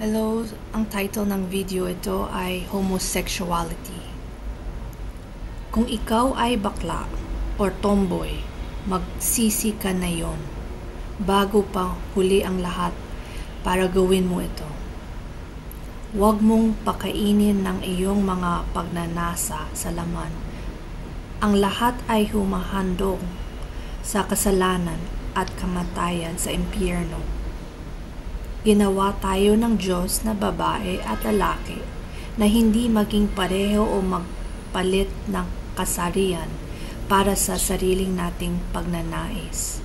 Hello, ang title ng video ito ay Homosexuality. Kung ikaw ay bakla or tomboy, magsisi ka na yon bago pa huli ang lahat para gawin mo ito. Huwag mong pakainin ng iyong mga pagnanasa sa laman. Ang lahat ay humahandog sa kasalanan at kamatayan sa impyerno. Ginawa tayo ng Diyos na babae at lalaki na hindi maging pareho o magpalit ng kasarian para sa sariling nating pagnanais.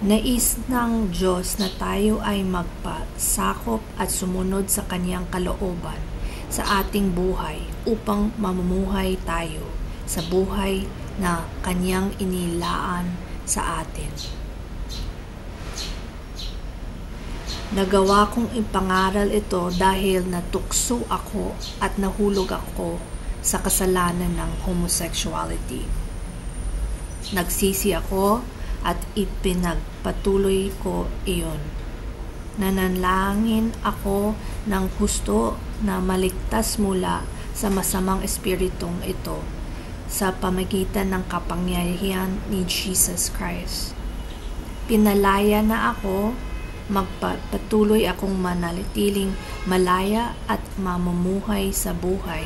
Nais ng Diyos na tayo ay magpasakop at sumunod sa Kanyang kalooban sa ating buhay upang mamumuhay tayo sa buhay na Kanyang inilaan sa atin. Nagawa kong ipangaral ito dahil natukso ako at nahulog ako sa kasalanan ng homosexuality. Nagsisi ako at ipinagpatuloy ko iyon. Nanalangin ako ng husto na maligtas mula sa masamang espiritong ito sa pamagitan ng kapangyarihan ni Jesus Christ. Pinalaya na ako, magpatuloy akong manalitiling malaya at mamumuhay sa buhay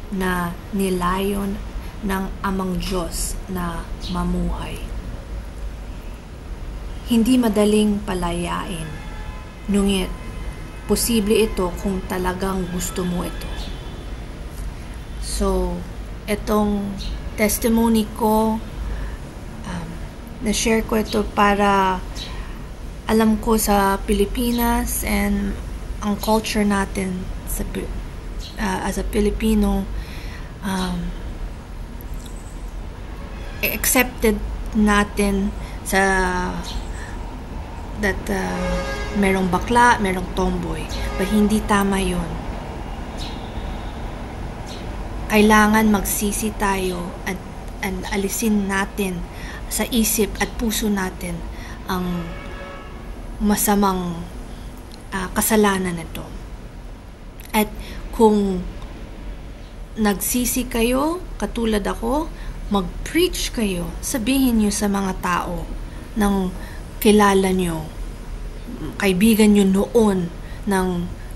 na nilayon ng Amang Diyos na mamuhay. Hindi madaling palayain, ngunit posible ito kung talagang gusto mo ito. So, itong testimony ko, na-share ko ito para alam ko sa Pilipinas and ang culture natin sa, as a Filipino, accepted natin sa that merong bakla, merong tomboy, but hindi tama yun. Kailangan magsisi tayo at alisin natin sa isip at puso natin ang masamang kasalanan nito. At kung nagsisi kayo, katulad ako, mag-preach kayo, sabihin nyo sa mga tao ng kilala nyo, kaibigan nyo noon ng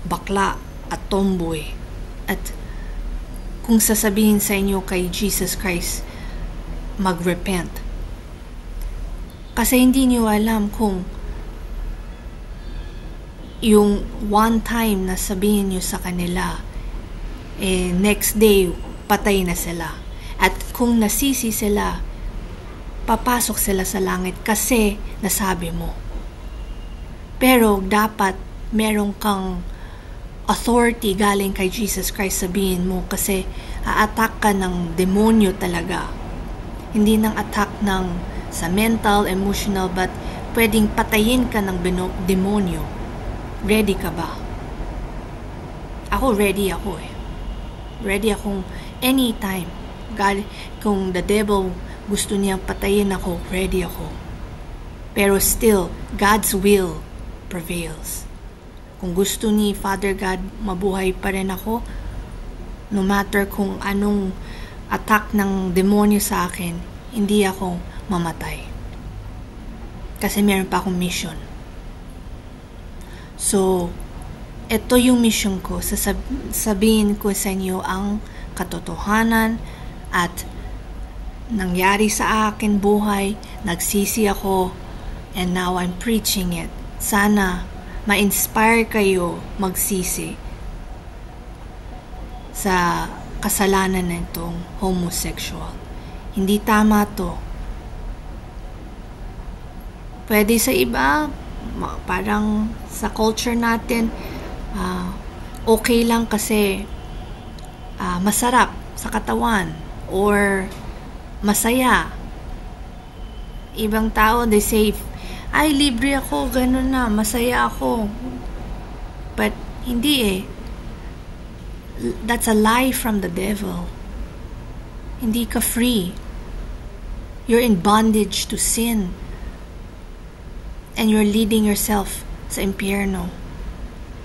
bakla at tomboy. At kung sasabihin sa inyo kay Jesus Christ, mag-repent. Kasi hindi nyo alam kung yung one time na sabihin nyo sa kanila, next day, patay na sila. At kung nasisi sila, papasok sila sa langit kasi nasabi mo. Pero dapat meron kang authority galing kay Jesus Christ, sabihin mo, kasi a-attack ka ng demonyo talaga. Hindi ng attack ng sa mental, emotional, but pwedeng patayin ka ng demonyo. Ready ka ba? Ako ready ako eh. Ready akong anytime. God, kung the devil gusto niyang patayin ako, ready ako. Pero still, God's will prevails. Kung gusto ni Father God, mabuhay pa rin ako, no matter kung anong attack ng demonyo sa akin, hindi ako mamatay. Kasi meron pa akong mission. So, ito yung mission ko. Sabihin ko sa inyo ang katotohanan at nangyari sa akin buhay, nagsisi ako, and now I'm preaching it. Sana ma-inspire kayo magsisi sa kasalanan nitong homosexual. Hindi tama to. Pwede sa iba, parang sa culture natin, okay lang kasi masarap sa katawan or masaya. Ibang tao, they say, ay, libre ako, ganun na, masaya ako. But hindi eh. That's a lie from the devil. Hindi ka free. You're in bondage to sin. And you're leading yourself sa impyerno.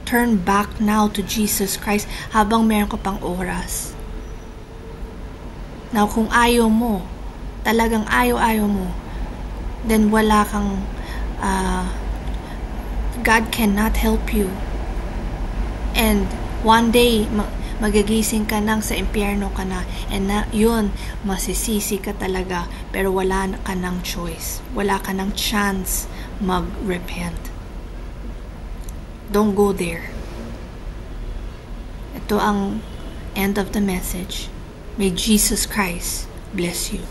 turn back now to Jesus Christ habang meron ka pang oras. Now, kung ayaw mo, talagang ayaw mo, then wala kang, God cannot help you. And one day, magigising ka nang sa impyerno ka na, and yun, masisisi ka talaga, pero wala ka ng choice. Wala ka ng chance mag-repent. Don't go there. Ito ang end of the message. May Jesus Christ bless you.